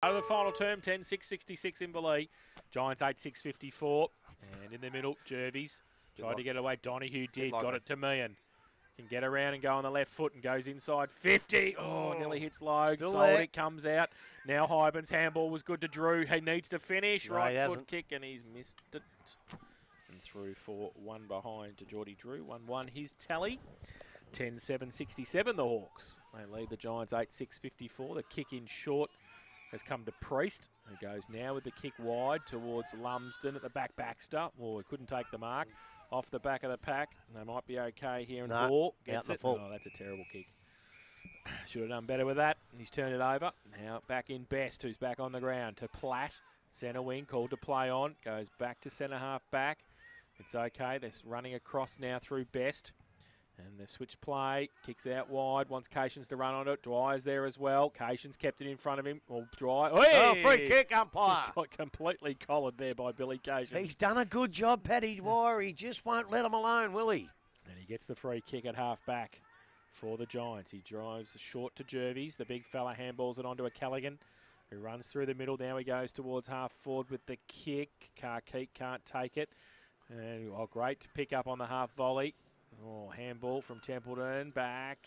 Out of the final term, 10-6-66 Inverleigh. Giants 8-6-54. And in the middle, Jervies tried to get away. Donahue did, got it to Meehan. Can get around and go on the left foot and goes inside 50. Oh, nearly hits low. Sold it, comes out. Now Hybens, handball was good to Drew. He needs to finish. Right foot kick, and he's missed it. And through for one behind to Geordie Drew. 1-1 his tally. 10-7-67 the Hawks. They lead the Giants 8-6-54. The kick in short has come to Priest, who goes now with the kick wide towards Lumsden at the back. Baxter. Oh, he couldn't take the mark. Off the back of the pack. They might be okay here. And the ball gets it. Oh, that's a terrible kick. Should have done better with that. He's turned it over. Now back in Best, who's back on the ground. To Platt. Centre wing, called to play on. Goes back to centre half back. It's okay. They're running across now through Best. And the switch play, kicks out wide, wants Cations to run on it. Dwyer's there as well. Cations kept it in front of him. Dwyer. Oh, free kick, umpire. He got completely collared there by Billy Cations. He's done a good job, Paddy Dwyer. He just won't let him alone, will he? And he gets the free kick at half back for the Giants. He drives short to Jervies. The big fella handballs it onto a Callaghan, who runs through the middle. Now he goes towards half forward with the kick. Carkeek can't take it. And great to pick up on the half volley. Oh, handball from Templeton, back.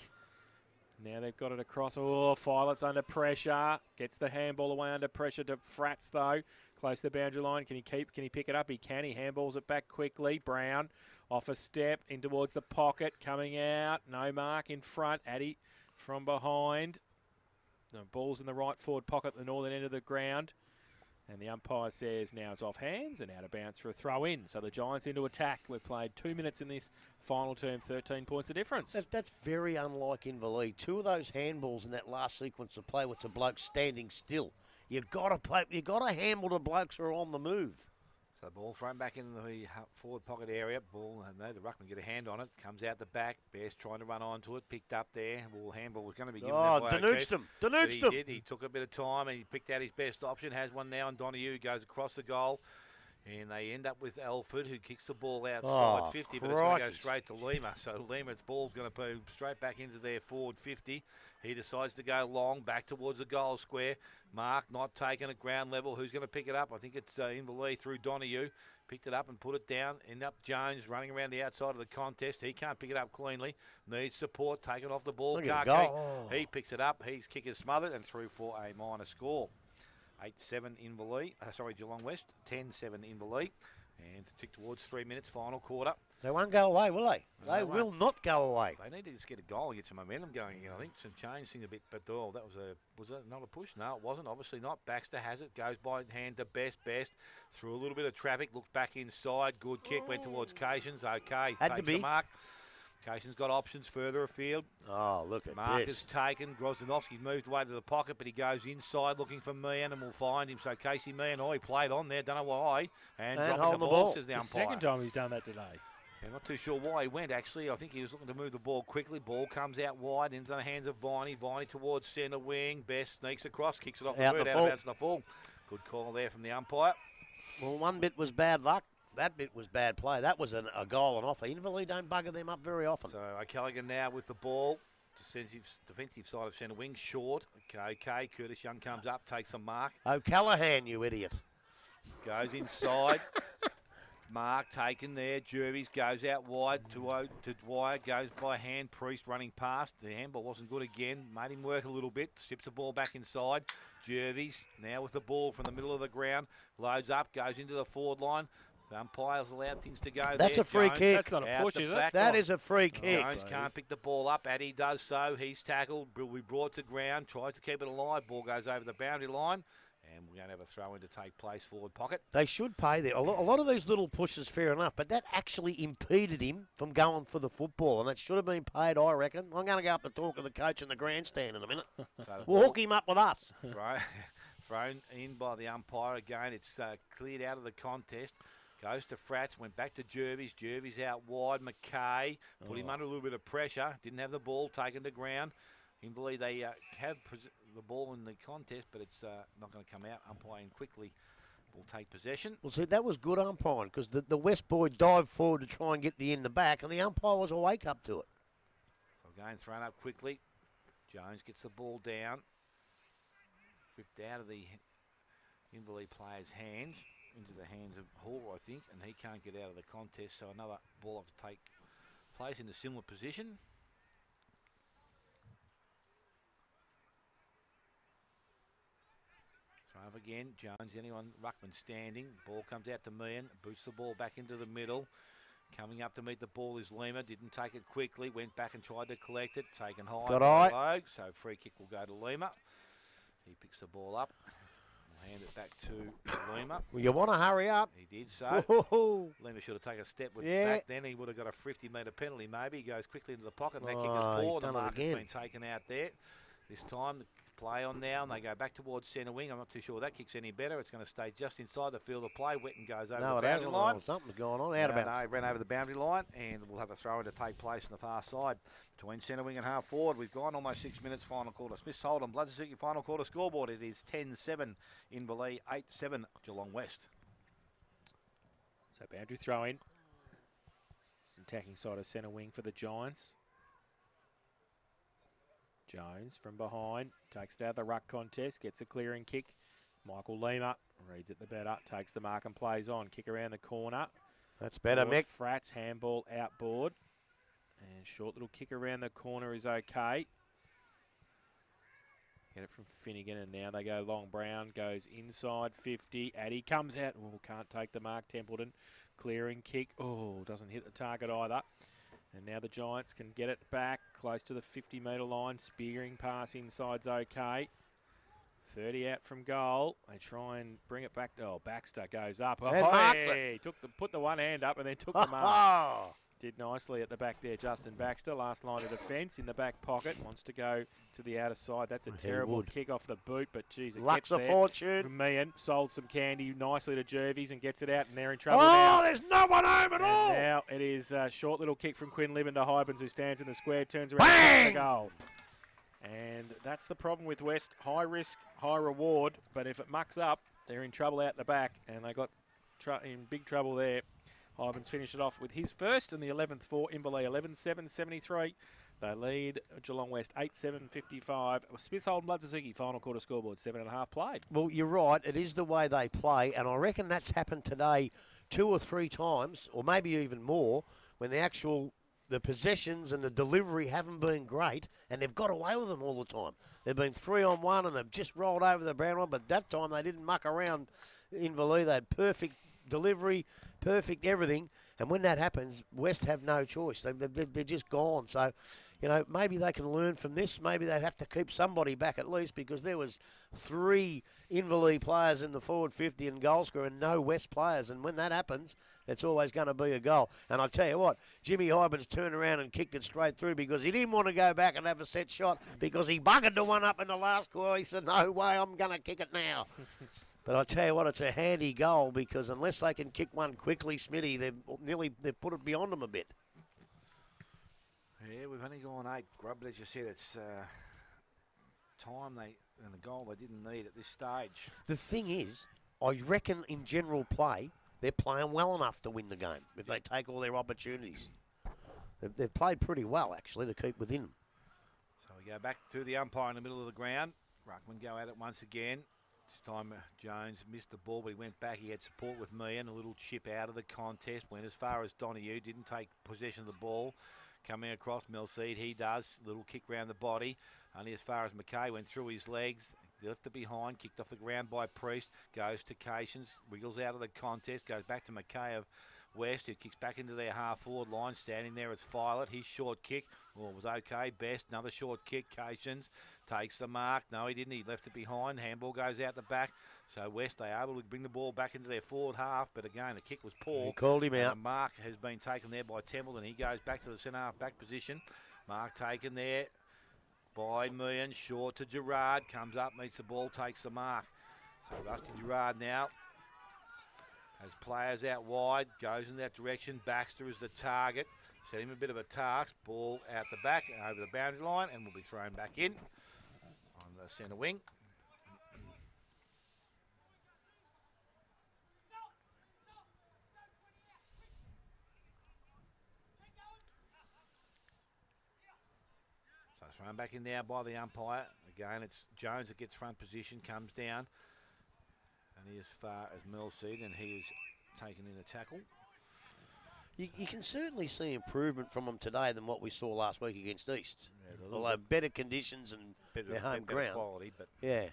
Now they've got it across. Oh, Filet's under pressure. Gets the handball away under pressure to Frats, though. Close to the boundary line. Can he pick it up? He can. He handballs it back quickly. Brown off a step in towards the pocket. Coming out. No mark in front. Addy from behind. The ball's in the right forward pocket, the northern end of the ground. And the umpire says now it's off hands and out of bounds for a throw in. So the Giants into attack. We've played 2 minutes in this final term, 13 points of difference. That's very unlike Inverleigh. Two of those handballs in that last sequence of play were to blokes standing still. You've got to play. You've got to handball to blokes who are on the move. So ball thrown back in the forward pocket area. Ball, the ruckman get a hand on it. Comes out the back. Best trying to run onto it. Picked up there. Ball handball was going to be given that way. Denounced him. Denounced him. He took a bit of time and he picked out his best option. Has one now, and Donahue goes across the goal. And they end up with Alford, who kicks the ball outside 50, but it's going to go straight to Lima. So Lima's ball's going to go straight back into their forward 50. He decides to go long, back towards the goal square. Mark not taken at ground level. Who's going to pick it up? I think it's Inverleigh through Donahue. Picked it up and put it down. End up Jones running around the outside of the contest. He can't pick it up cleanly. Needs support. Taken off the ball. He picks it up. His kick is smothered and through for a minor score. 8-7 Inverleigh, Geelong West, 10-7 Inverleigh, and tick towards 3 minutes, final quarter. They won't go away, will they? They will not go away. They need to just get a goal and get some momentum going. I think some change things a bit, but was that not a push? No, it wasn't. Obviously not. Baxter has it, goes by hand to Best, through a little bit of traffic, looks back inside, good kick, went towards Cations, okay, had to be. The mark. Cations got options further afield. Oh, look at Mark this. is taken. Grozdanovski's moved away to the pocket, but he goes inside looking for Meehan, and we'll find him. So Casey Meehan, he played on there, don't know why. And dropping the ball, says the umpire. It's the second time he's done that today. Yeah, not too sure why he went, actually. I think he was looking to move the ball quickly. Ball comes out wide into the hands of Viney. Viney towards centre wing. Best sneaks across, kicks it off the bird, out of bounds to the full. Good call there from the umpire. Well, one bit was bad luck. That bit was bad play. That was a goal and offer. Inverleigh don't bugger them up very often. So O'Callaghan now with the ball. Defensive side of centre wing, short. Okay, Curtis Young comes up, takes a mark. O'Callaghan, you idiot. Goes inside. Mark taken there. Jervies goes out wide to Dwyer. Goes by hand. Priest running past. The handball wasn't good again. Made him work a little bit. Strips the ball back inside. Jervies now with the ball from the middle of the ground. Loads up. Goes into the forward line. The umpire's allowed things to go. That's a free kick. That's not a push, is it? That is a free kick. Jones can't pick the ball up. Addy does so. He's tackled. Will be brought to ground. Tries to keep it alive. Ball goes over the boundary line. And we're going to have a throw in to take place forward pocket. They should pay there. A lot of these little pushes, fair enough, but that actually impeded him from going for the football, and it should have been paid, I reckon. I'm going to go up and talk to the coach in the grandstand in a minute. We'll hook him up with us. Thrown in by the umpire again. It's cleared out of the contest. Goes to Frats, went back to Jervies. Jervies out wide. McKay put him under a little bit of pressure. Didn't have the ball taken to ground. Inverleigh, they have the ball in the contest, but it's not going to come out. Umpiring quickly will take possession. Well, see, that was good umpiring because the West boy dived forward to try and get the in the back, and the umpire was awake up to it. So again, thrown up quickly. Jones gets the ball down. Ripped out of the Inverleigh player's hands into the hands of Hall, I think, and he can't get out of the contest, so another ball off to take place in a similar position. Throw up again, Jones, anyone, Ruckman standing, ball comes out to Meehan, boots the ball back into the middle. Coming up to meet the ball is Lima, didn't take it quickly, went back and tried to collect it, taken high, got eye. Low, so free kick will go to Lima. He picks the ball up, will hand it back to Lima. Well, you want to hurry up. He did so. Whoa. Lima should have taken a step with Yeah. back then, he would have got a 50-metre penalty maybe. He goes quickly into the pocket and that kick is poor. The mark has been taken out there. This time the play on now and they go back towards centre wing. I'm not too sure that kick's any better. It's going to stay just inside the field of play. Wetton goes over the boundary line. Something's going on. Out of bounds. No, ran over the boundary line and we'll have a throw in to take place on the far side. Between centre wing and half forward, we've gone almost 6 minutes, final quarter. Smith's Hold'em, Bloodsy final quarter scoreboard. It is 10-7 Inverleigh, 8-7 Geelong West. So boundary throw in. Attacking side of centre wing for the Giants. Jones from behind, takes it out of the ruck contest, gets a clearing kick. Michael Lima reads it the better, takes the mark and plays on. Kick around the corner. That's better, Mick. Frats, handball outboard. And short little kick around the corner is okay. Get it from Finnegan, and now they go long. Brown goes inside 50. Addy comes out. Oh, can't take the mark. Templeton clearing kick. Oh, doesn't hit the target either. And now the Giants can get it back close to the 50-metre line. Spearing pass inside's okay. 30 out from goal. They try and bring it back. Oh, Baxter goes up. Oh, hey, put the one hand up and then took the mark. Did nicely at the back there, Justin Baxter. Last line of defence in the back pocket. Wants to go to the outer side. That's a terrible kick off the boot, but geez, it Lux gets a fortune. Meehan sold some candy nicely to Jervies and gets it out, and they're in trouble now. Oh, there's no one home at all. Now it is a short little kick from Quinn Libben to Hybens, who stands in the square, turns around and kicks the goal. And that's the problem with West. High risk, high reward, but if it mucks up, they're in trouble out the back, and they got in big trouble there. Hybens finished it off with his first and the 11th for Inverleigh, 11-7-73. They lead Geelong West 8-7-55. Smith's Hold'em, Bloodsy final quarter scoreboard, 7.5 played. Well, you're right. It is the way they play, and I reckon that's happened today 2 or 3 times, or maybe even more, when the possessions and the delivery haven't been great, and they've got away with them all the time. They've been 3-on-1 and they've just rolled over the brown one, but that time they didn't muck around Inverleigh. They had perfect delivery, perfect everything, and when that happens, West have no choice. They're just gone. So, you know, maybe they can learn from this. Maybe they have to keep somebody back at least, because there was 3 Inverleigh players in the forward 50 and goal scorer and no West players, and when that happens, it's always going to be a goal. And I tell you what, Jimmy Hybens turned around and kicked it straight through because he didn't want to go back and have a set shot because he buggered the one up in the last quarter. He said, no way, I'm going to kick it now. But I tell you what, it's a handy goal because unless they can kick one quickly, Smitty, they've put it beyond them a bit. Yeah, we've only gone 8, Grub, but as you said, it's time and a goal they didn't need at this stage. The thing is, I reckon in general play, they're playing well enough to win the game if they take all their opportunities. They've played pretty well, actually, to keep within them. So we go back to the umpire in the middle of the ground. Ruckman go at it once again. This time Jones missed the ball, but he went back. He had support with Meehan. A little chip out of the contest. Went as far as Donoghue. Didn't take possession of the ball. Coming across Melseed, he does. Little kick round the body. Only as far as McKay went through his legs. Left it behind. Kicked off the ground by Priest. Goes to Cations. Wriggles out of the contest. Goes back to McKay of West, who kicks back into their half-forward line. Standing there as Filet. His short kick, well, was okay. Best, another short kick. Cations takes the mark. No, he didn't. He left it behind. Handball goes out the back. So West, they are able to bring the ball back into their forward half. But again, the kick was poor. He called him out. The mark has been taken there by Templeton. He goes back to the centre half back position. Mark taken there by Meehan. Short to Gerard. Comes up, meets the ball, takes the mark. So Rusty Gerard now has players out wide, goes in that direction. Baxter is the target. Set him a bit of a task. Ball out the back, over the boundary line, and will be thrown back in on the centre wing. So Thrown back in now by the umpire. Again, it's Jones that gets front position, comes down. Only as far as Millseed, and he is taken in a tackle. You can certainly see improvement from them today than what we saw last week against East. Yeah, although better conditions and their home ground. Quality, but yeah.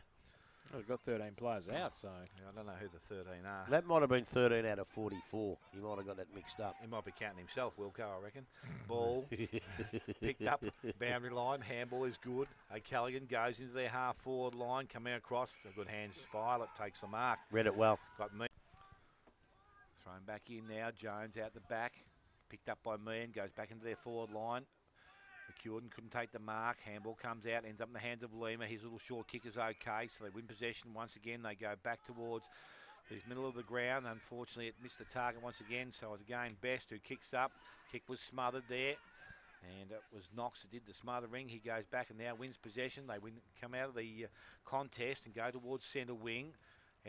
Well, we've got 13 players out, so... Yeah, I don't know who the 13 are. That might have been 13 out of 44. He might have got that mixed up. He might be counting himself, Wilco, I reckon. Ball, picked up, boundary line, handball is good. O'Callaghan goes into their half-forward line, coming across, a good hands, Violet takes the mark. Read it well. Got me. Thrown back in now, Jones out the back, picked up by Meehan, goes back into their forward line. McEwen couldn't take the mark. Handball comes out, ends up in the hands of Lima. His little short kick is okay, so they win possession once again. They go back towards the middle of the ground. Unfortunately, it missed the target once again, so it's again Best who kicks up. Kick was smothered there, and it was Knox who did the smothering. He goes back and now wins possession. They come out of the contest and go towards centre wing.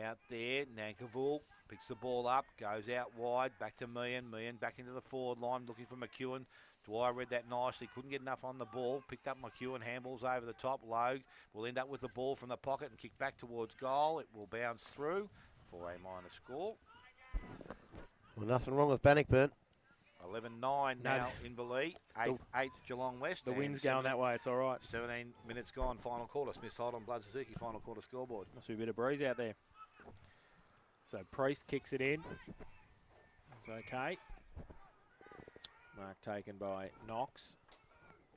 Out there, Nankivell picks the ball up, goes out wide, back to Meehan. Meehan back into the forward line, looking for McEwen. Dwyer read that nicely, couldn't get enough on the ball. Picked up McEwen, handballs over the top. Logue will end up with the ball from the pocket and kick back towards goal. It will bounce through for a minor score. Well, nothing wrong with Bannockburn. 11-9 now in Inverleigh. 8 Geelong West. The wind's going that way, it's all right. 17 minutes gone, final quarter. Smith Holden, Blood Suzuki, final quarter scoreboard. Must be a bit of breeze out there. So Priest kicks it in. It's okay. Mark taken by Knox.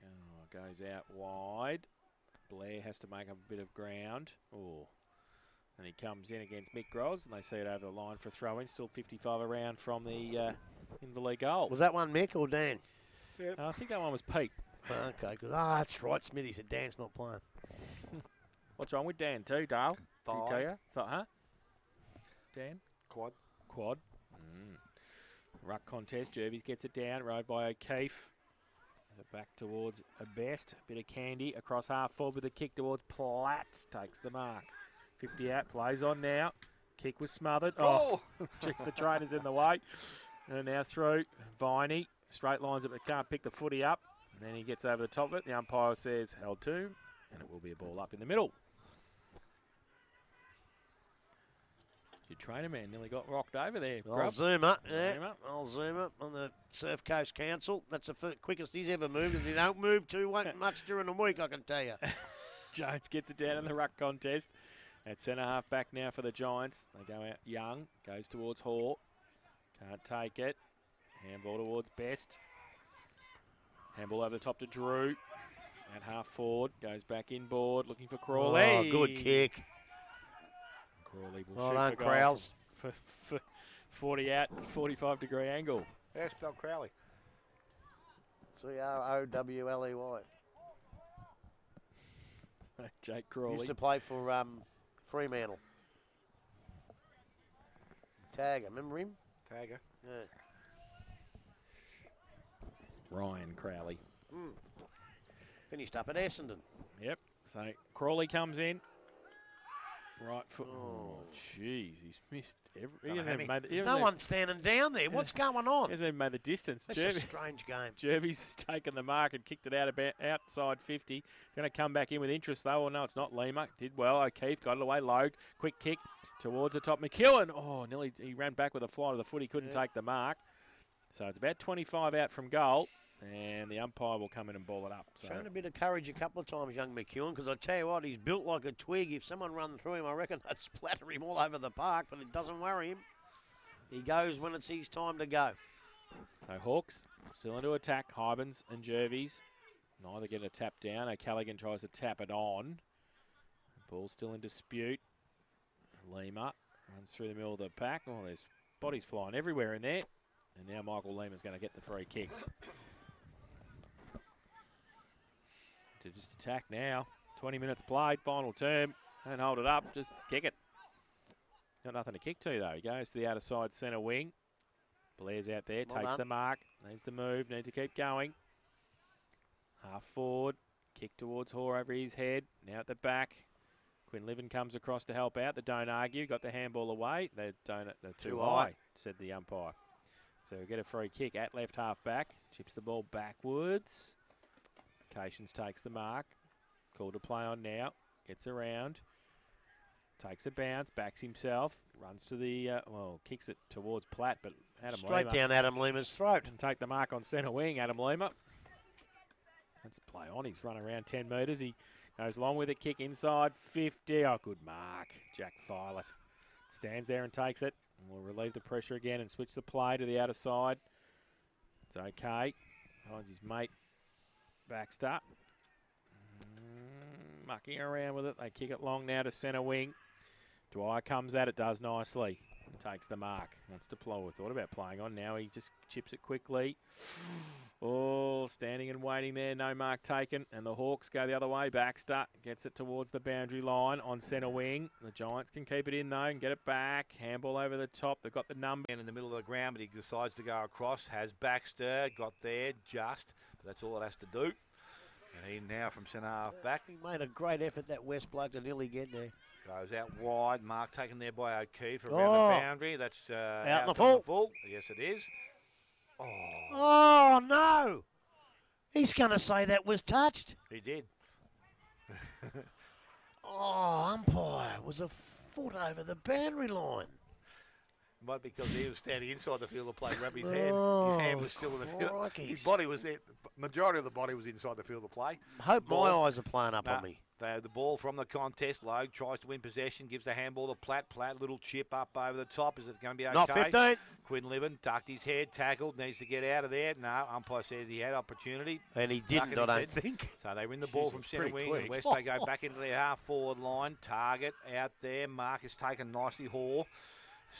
Oh, goes out wide. Blair has to make up a bit of ground. Oh. And he comes in against Mick Gross, and they see it over the line for throw-in. Still 55 around from the Inverleigh goal. Was that one Mick or Dan? Yep. I think that one was Pete. Okay, good. Ah, that's right. Smithy said Dan's not playing. What's wrong with Dan too, Dale? Thigh. Did he tell you? Huh? Dan? Quad. Ruck contest. Jervis gets it down. Rode by O'Keefe. Back towards a Best. Bit of Candy. Across half forward with a kick towards Platt. Takes the mark. 50 out. Plays on now. Kick was smothered. Oh! Checks the trainer's in the way. And now through. Viney. Straight lines it but can't pick the footy up. And then he gets over the top of it. The umpire says held to. And it will be a ball up in the middle. Your trainer man nearly got rocked over there. I'll zoom up. Yeah, I'll zoom up on the Surf Coast Council. That's the quickest he's ever moved. And he don't move too much during the week, I can tell you. Jones gets it down in the ruck contest. At centre half back now for the Giants. They go out Young. Goes towards Hall. Can't take it. Handball towards Best. Handball over the top to Drew. At half forward. Goes back inboard. Looking for Crawley. Oh, good kick. Crawley will well shoot done, the goal Crowles. for 40 out, 45-degree angle. How spell Crowley? C-R-O-W-L-E-Y. Jake Crawley. Used to play for Fremantle. Tagger, remember him? Tagger. Yeah. Ryan Crowley. Finished up at Essendon. Yep. So Crawley comes in. Right foot. Oh, jeez. He's missed every. No one standing down there. What's going on? He hasn't even made the distance. That's a strange game. Jervis has taken the mark and kicked it out about outside 50. Going to come back in with interest, though. Well, no, it's not Lima. Did well. O'Keefe got it away. Logue. Quick kick towards the top. McEwen. Oh, nearly he ran back with a fly to the foot. He couldn't take the mark. So it's about 25 out from goal. And the umpire will come in and ball it up. So. Shown a bit of courage a couple of times, young McEwen, because I tell you what, he's built like a twig. If someone run through him, I reckon they'd splatter him all over the park, but it doesn't worry him. He goes when it's his time to go. So Hawks still into attack. Hybens and Jervis. Neither get a tap down. O'Callaghan tries to tap it on. Ball still in dispute. Lima runs through the middle of the pack. Oh, there's bodies flying everywhere in there. And now Michael Lima's going to get the free kick. To just attack now. 20 minutes played, final term. Don't hold it up, just kick it. Got nothing to kick to, though. He goes to the outer side centre wing. Blair's out there, takes the mark. Needs to move, need to keep going. Half forward, kick towards Hoare over his head. Now at the back. Quinlivan comes across to help out. They don't argue, got the handball away. They're too high, said the umpire. So we'll get a free kick at left half back. Chips the ball backwards. Cations takes the mark. Called to play on now. Gets around. Takes a bounce. Backs himself. Runs to the, kicks it towards Platt, but Adam Straight Lima down Adam Lima's throat. can take the mark on centre wing, Adam Lima. Let's play on. He's run around 10 metres. He goes long with it. Kick inside. 50. Oh, good mark. Jack Filet stands there and takes it. And we'll relieve the pressure again and switch the play to the outer side. It's okay. Finds his mate Baxter. Mucking around with it. They kick it long now to centre wing. Dwyer comes at it, does nicely. And takes the mark. Wants to plow. Thought about playing on. Now he just chips it quickly. Oh, standing and waiting there. No mark taken. And the Hawks go the other way. Baxter gets it towards the boundary line on centre wing. The Giants can keep it in though and get it back. Handball over the top. They've got the number. In the middle of the ground, but he decides to go across. Has Baxter. Got there just. But that's all it has to do. And he now from centre half back. He made a great effort, that West bloke, to nearly get there. Goes out wide. Mark taken there by O'Keefe around the boundary. That's out in the full. Yes, it is. Oh, no. He's going to say that was touched. He did. Umpire was a foot over the boundary line. Might be because he was standing inside the field of play, grabbed his hand. His hand was still in the field. His body was there. The majority of the body was inside the field of play. Hope my eyes are playing up on me. The ball from the contest. Logue tries to win possession, gives the handball to Platt. Platt, little chip up over the top. Is it going to be okay? Not 15. Quinlivan ducked his head, tackled, needs to get out of there. No, umpire said he had opportunity. And he didn't, I don't think. So they win the ball from centre wing. And West, they go back into their half-forward line. Target out there. Mark is taken nicely. Hall.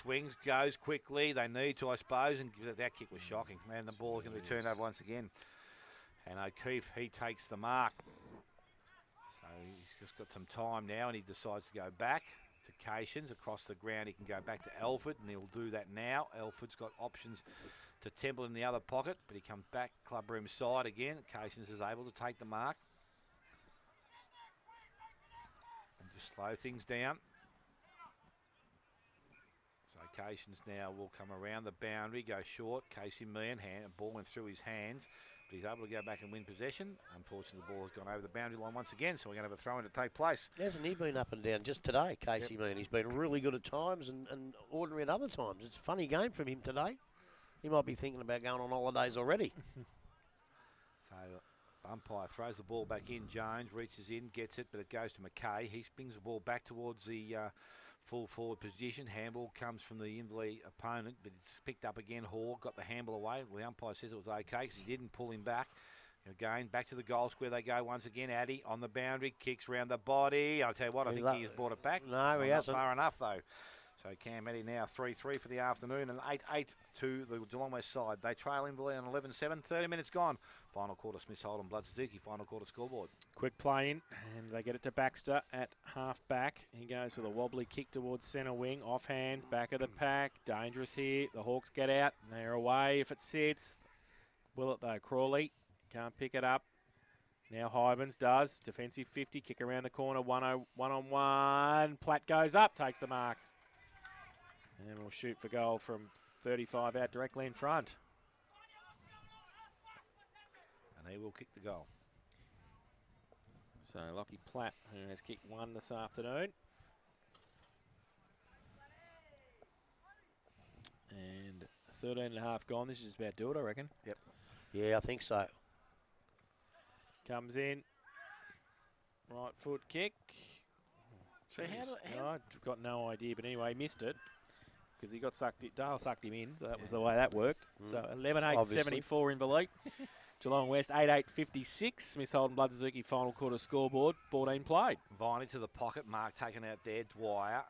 Swings, goes quickly. They need to, I suppose, and that kick was shocking. Man, the ball is going to be turned over once again. And O'Keefe, he takes the mark. So he's just got some time now, and he decides to go back to Cations. Across the ground, he can go back to Elford, and he'll do that now. Elford's got options to Temple in the other pocket, but he comes back clubroom side again. Cations is able to take the mark. And just slow things down. Cations now will come around the boundary, go short. Casey Meehan, ball went through his hands, but he's able to go back and win possession. Unfortunately, the ball has gone over the boundary line once again, so we're going to have a throw-in to take place. Hasn't he been up and down just today, Casey Meehan? He's been really good at times and ordinary at other times. It's a funny game from him today. He might be thinking about going on holidays already. So umpire throws the ball back in. Jones reaches in, gets it, but it goes to McKay. He springs the ball back towards the full forward position. Handball comes from the Inverleigh opponent, but it's picked up again. Hall got the handball away. Well, the umpire says it was okay because he didn't pull him back. Again, back to the goal square they go once again. Addy on the boundary, kicks round the body. I'll tell you what, I think he has brought it back. No, he hasn't. Not far enough, though. So Cam Addy now 3-3 for the afternoon and 8-8 to the Geelong West side. They trail Inverleigh on 11-7. 30 minutes gone. Final quarter, Smith Holden, Blood Suzuki. Final quarter scoreboard. Quick play in, and they get it to Baxter at half back. He goes with a wobbly kick towards centre wing. Off hands, back of the pack. Dangerous here. The Hawks get out. They're away if it sits. Will it though? Crawley can't pick it up. Now Hybens does. Defensive 50. Kick around the corner. 1-on-1. Platt goes up. Takes the mark. And we'll shoot for goal from 35 out directly in front. And he will kick the goal. So Lockie Platt, who has kicked one this afternoon. And 13 and a half gone. This is about do it, I reckon. Yep. Yeah, I think so. Comes in. Right foot kick. So I've got no idea, but anyway, he missed it. Because he got sucked, Dale sucked him in, so that was the way that worked. So 11-8-74 in Inverleigh. Geelong West 8-8-56. Smith Holden, Blood Suzuki final quarter scoreboard. 14 played. Viney to the pocket. Mark taken out there. Dwyer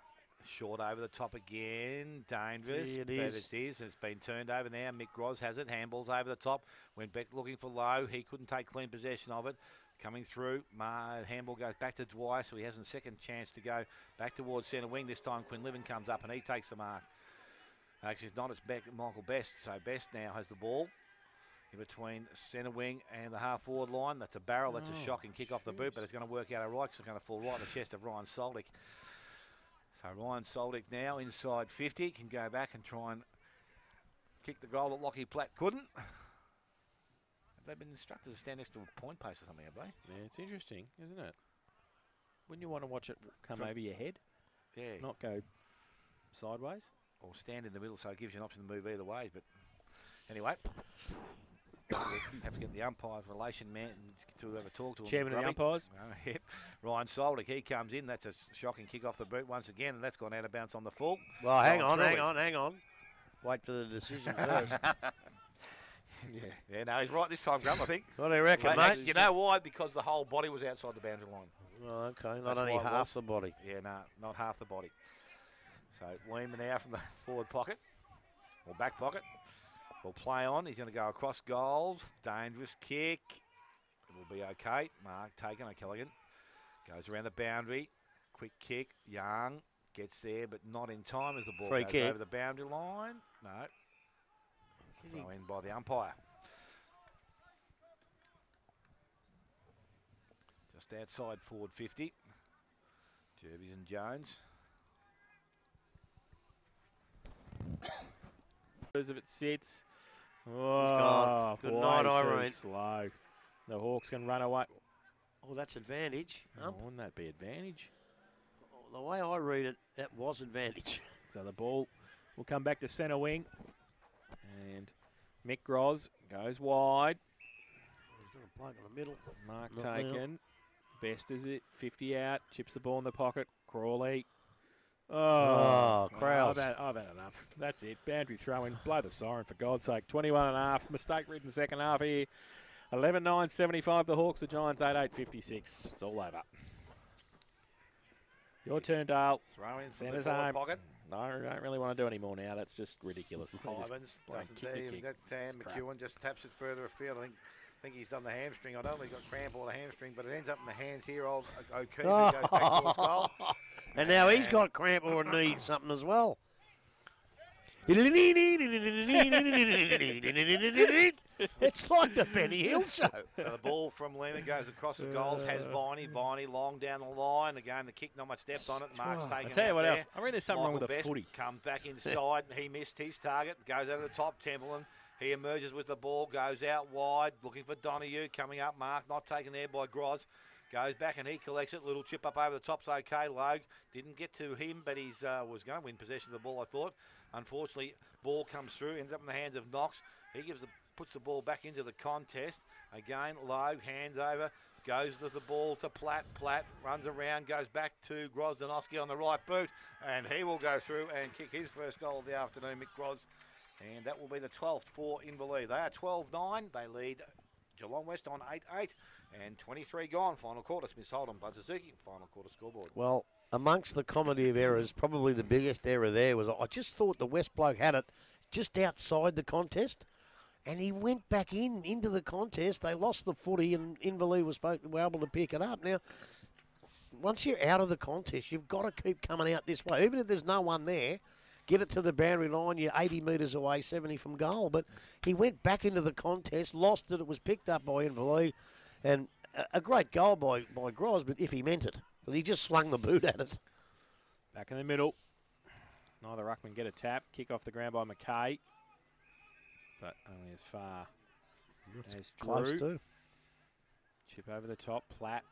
short over the top again. Dangerous. It is. It's been turned over now. Mick Gros has it. Handballs over the top. Went back looking for Lowe. He couldn't take clean possession of it. Coming through, handball goes back to Dwyer, so he has a second chance to go back towards centre wing. This time Quinlivan comes up and he takes the mark. Actually, it's not, it's Michael Best. So Best now has the ball in between centre wing and the half-forward line. That's a barrel. That's a shocking kick off the boot, but it's going to work out all right because it's going to fall right in the chest of Ryan Soldick. So Ryan Soldick now inside 50, can go back and try and kick the goal that Lockie Platt couldn't. They've been instructed to stand next to a point post or something, have they? Yeah, it's interesting, isn't it? Wouldn't you want to watch it come over your head? Yeah. Not go sideways? Or stand in the middle, so it gives you an option to move either way. But anyway, have to get the umpire's relation man to have a talk to him. Chairman of the umpires. Yep. Ryan Soldick, he comes in. That's a shocking kick off the boot once again, and that's gone out of bounds on the full. Well, hang on. Wait for the decision first. Yeah, no, he's right this time, Grump, I think. What do you reckon, mate? You know why? Because the whole body was outside the boundary line. Oh, okay, not only half the body. Yeah, no, not half the body. So Lehman now from the forward pocket, or back pocket, will play on. He's going to go across goals. Dangerous kick. It will be okay. Mark taken, O'Callaghan. Goes around the boundary. Quick kick. Young gets there, but not in time as the ball goes over the boundary line. No. Throw in by the umpire. Just outside forward 50. Jervis and Jones. As if it sits. Oh, good night, Irene. Slow. The Hawks can run away. Oh, that's advantage. Wouldn't that be advantage? The way I read it, that was advantage. So the ball will come back to centre wing. And Mick Groz goes wide. He's going to plug in the middle. Mark taken. Best is it. 50 out. Chips the ball in the pocket. Crawley. Oh, Krause. I've had enough. That's it. Boundary throw-in. Blow the siren, for God's sake. 21.5. Mistake-ridden second half here. 11-9-75 the Hawks. The Giants 8-8-56. It's all over. Your turn, Dale. Throw in Centre's the home. pocket. No, I don't really want to do any more now. That's just ridiculous. Ivans doesn't do that. McEwen just taps it further afield. I think he's done the hamstring. I don't think he got cramp or the hamstring, but it ends up in the hands here of O'Keefe, who goes back towards goal. And now he's got cramp or a knee something as well. It's like the Benny Hill show. So the ball from Lehman goes across the goals, has Viney. Viney long down the line. Again, the kick, not much depth on it. Mark's taken I'll tell you what there. else. I reckon there's something wrong with the footy. Comes back inside, and he missed his target. Goes over the top, Templeton. He emerges with the ball, goes out wide, looking for Donoghue. Coming up, Mark, not taken there by Groz. Goes back and he collects it. Little chip up over the top's okay. Logue didn't get to him, but he was going to win possession of the ball, I thought. Unfortunately, ball comes through, ends up in the hands of Knox. He puts the ball back into the contest. Again, Logue hands over, goes with the ball to Platt. Platt runs around, goes back to Grozdanovsky on the right boot, and he will go through and kick his first goal of the afternoon, Mick Groz. And that will be the 12th for Inverleigh. They are 12-9. They lead Geelong West on 8-8. And 23 gone. Final quarter. Smith Hold'em, Bud Suzuki. Final quarter scoreboard. Well, amongst the comedy of errors, probably the biggest error there was I just thought the West bloke had it just outside the contest. And he went back into the contest. They lost the footy and Inverleigh were able to pick it up. Now, once you're out of the contest, you've got to keep coming out this way. Even if there's no one there, get it to the boundary line, you're 80 metres away, 70 from goal. But he went back into the contest, lost it. It was picked up by Inverleigh. And a great goal by Groz, but if he meant it. But he just slung the boot at it. Back in the middle. Neither ruckman get a tap. Kick off the ground by McKay. But only as far as Close Drew. too. Chip over the top. Platt.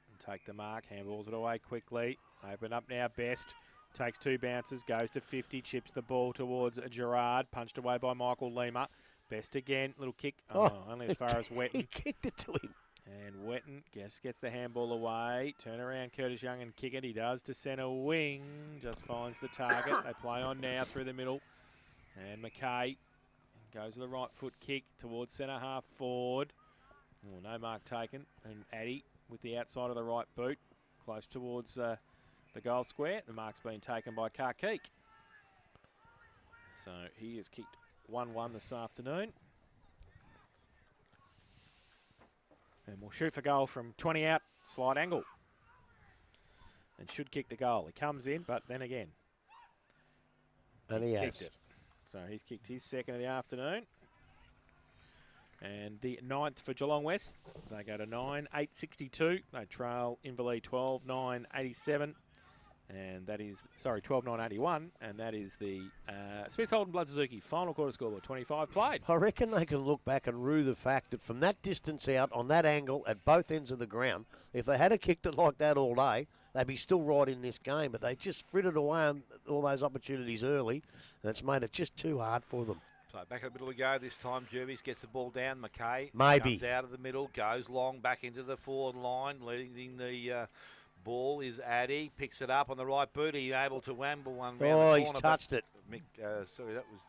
And take the mark. Handballs it away quickly. Open up now. Best. Takes two bounces. Goes to 50. Chips the ball towards Gerard. Punched away by Michael Lima. Best again. Little kick. Only as far as Wetton. He kicked it to him. And Wetton gets the handball away. Turn around Curtis Young and kick it. He does to centre wing. Just finds the target. They play on now through the middle. And McKay goes to the right foot kick towards centre half forward. Oh, no mark taken. And Addy with the outside of the right boot. Close towards the goal square. The mark's been taken by Karkeek. So he has kicked 1-1 this afternoon. And will shoot for goal from 20 out, slight angle. And should kick the goal. He comes in, but then again. And he kicked has. it. So he's kicked his second of the afternoon. And the 9th for Geelong West. They go to 9-8-62. They trail Inverleigh 12-9-87. And that is, sorry, 12.981, and that is the Smith Holden Blood Suzuki final quarter scoreboard, 25 played. I reckon they can look back and rue the fact that from that distance out, on that angle, at both ends of the ground, if they had kicked it like that all day, they'd be still right in this game. But they just frittered away on all those opportunities early, and it's made it just too hard for them. So back in the middle to go this time. Jervis gets the ball down. McKay Maybe comes out of the middle, goes long back into the forward line, leading the ball is Addy, picks it up on the right boot. He's able to wamble one round the corner. Oh, he's touched it. Sorry, that was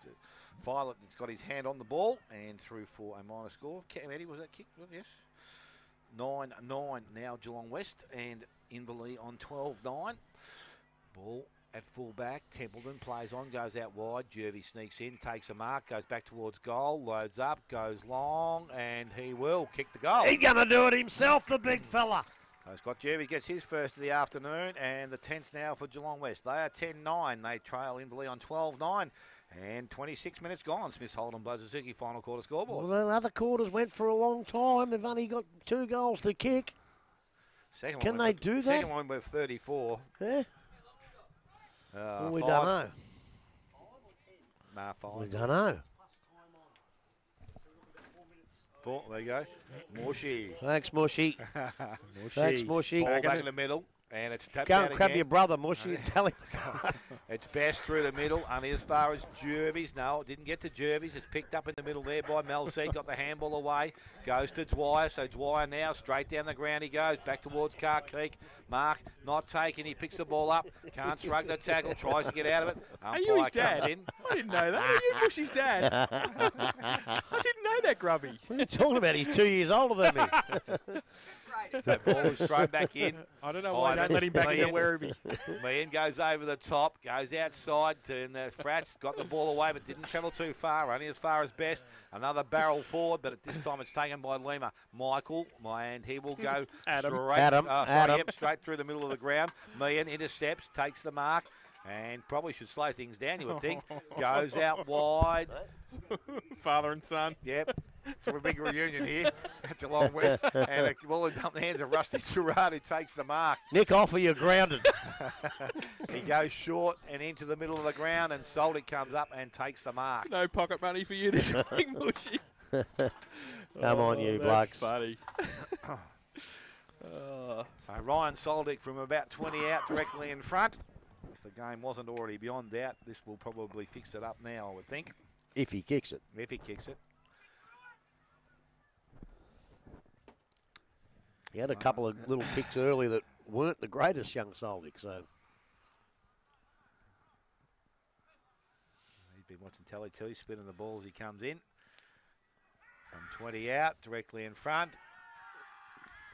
Violet that's got his hand on the ball and through for a minor score. Eddie, was that kick? Yes. 9-9 now Geelong West and Inverleigh on 12-9. Ball at full back. Templeton plays on, goes out wide. Jervy sneaks in, takes a mark, goes back towards goal, loads up, goes long, and he will kick the goal. He's going to do it himself, the big fella. Scott Jervy gets his first of the afternoon, and the 10th now for Geelong West. They are 10-9. They trail Inverleigh on 12-9. And 26 minutes gone. Smith Holden Blood Suzuki final quarter scoreboard. Well, the other quarters went for a long time. They've only got 2 goals to kick. Can they do that? Second one with 34. Yeah. Well, we 5. don't know. Nah, 5. We don't know. 4. There you go. Mushy. Thanks, Mushy. Thanks, Mushy. Ball back in the middle. And it's tapped Go out and grab again. your brother, Mushy, and tell him. It's Best through the middle, only as far as Jervis. No, it didn't get to Jervis. It's picked up in the middle there by Melseed. Got the handball away. Goes to Dwyer. So Dwyer now straight down the ground he goes. Back towards Carkeek. Mark not taken. He picks the ball up. Can't shrug the tackle. Tries to get out of it. Are you his dad? In. I didn't know that. Are you Mushy's dad? I didn't know that, Grubby. What are you talking about? He's 2 years older than me. So ball is thrown back in. I don't know why they don't let him back into Werribee. Meehan goes over the top, goes outside, and Frats got the ball away but didn't travel too far, only as far as Best. Another barrel forward, but at this time it's taken by Lima. Michael, and he will go straight through the middle of the ground. Meehan intercepts, takes the mark, and probably should slow things down, you would think. Goes out wide. Father and son. Yep. It's a big reunion here at Geelong West. And the ball is up in the hands of Rusty Gerard, who takes the mark. Nick off or you're grounded. He goes short and into the middle of the ground, and Soldic comes up and takes the mark. No pocket money for you this week, Mushy. Come on, you blokes. That's funny. So Ryan Soldic from about 20 out directly in front. If the game wasn't already beyond doubt, this will probably fix it up now, I would think. If he kicks it. If he kicks it. He had a couple of little kicks early that weren't the greatest, young Soldic, so. He's been watching telly too. He's spinning the ball as he comes in. From 20 out, directly in front.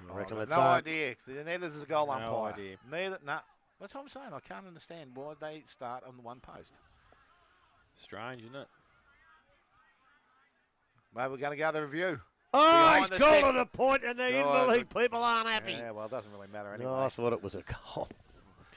I reckon it's no idea. Neither is a goal umpire. No idea. Neither, no. That's what I'm saying. I can't understand why they start on the one post. Strange, isn't it? Maybe we're going to go to the review. Oh, he's called it a point, and the Inverleigh people aren't happy. Yeah, well, it doesn't really matter anyway. No, I thought it was a goal.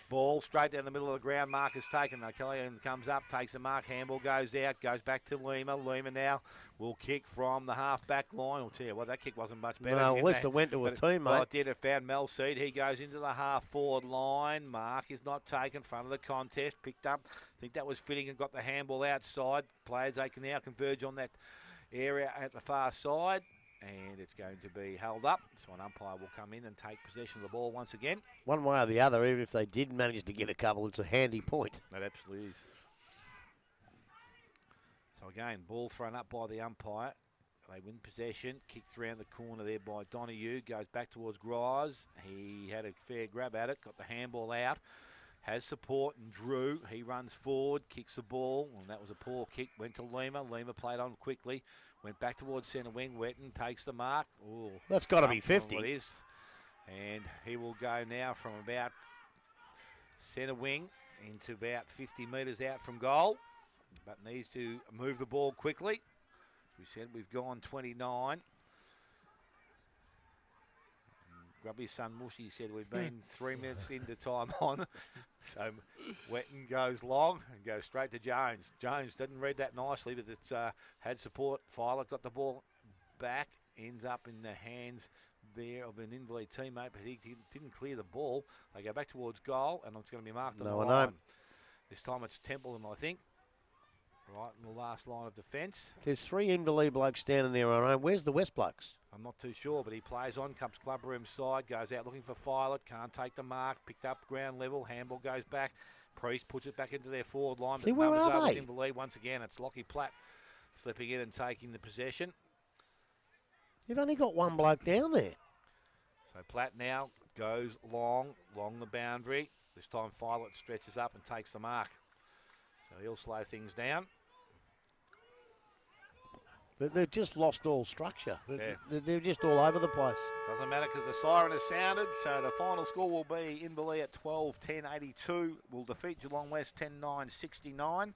Ball straight down the middle of the ground. Mark is taken. Kelly comes up, takes the mark. Handball goes out, goes back to Lima. Lima now will kick from the half-back line. I'll tell you what, that kick wasn't much better. No, at least it went to a teammate. Well, it did. It found Melseed. He goes into the half-forward line. Mark is not taken. Front of the contest. Picked up. I think that was fitting and got the handball outside. Players, they can now converge on that area at the far side. And it's going to be held up. So an umpire will come in and take possession of the ball once again. One way or the other, even if they did manage to get a couple, it's a handy point. That absolutely is. So again, ball thrown up by the umpire. They win possession. Kicked around the corner there by Donahue. Goes back towards Grise. He had a fair grab at it. Got the handball out. Has support and drew. He runs forward, kicks the ball, and that was a poor kick. Went to Lima. Lima played on quickly. Went back towards centre wing. Wetton takes the mark. Ooh, that's got to be 50. It is. And he will go now from about centre wing into about 50 metres out from goal. But needs to move the ball quickly. We said we've gone 29. Grubby's son Mushy said we've been 3 minutes into time on. So Wetton goes long and goes straight to Jones. Jones didn't read that nicely, but it's had support. Filer got the ball back, ends up in the hands there of an Invalid teammate, but he didn't clear the ball. They go back towards goal, and it's going to be marked on the line. This time it's Templeton, I think. Right in the last line of defence. There's 3 Invalid blokes standing there on own. Where's the West blokes? I'm not too sure, but he plays on, comes club room side, goes out looking for Filet, can't take the mark, picked up ground level, handball goes back. Priest puts it back into their forward line. See, where are they? Invalid once again. It's Lockie Platt slipping in and taking the possession. You've only got 1 bloke down there. So Platt now goes along the boundary. This time Filet stretches up and takes the mark. So he'll slow things down. They've just lost all structure. They're just all over the place. Doesn't matter because the siren has sounded. So the final score will be Inverleigh at 12-10-82. Will defeat Geelong West 10-9-69.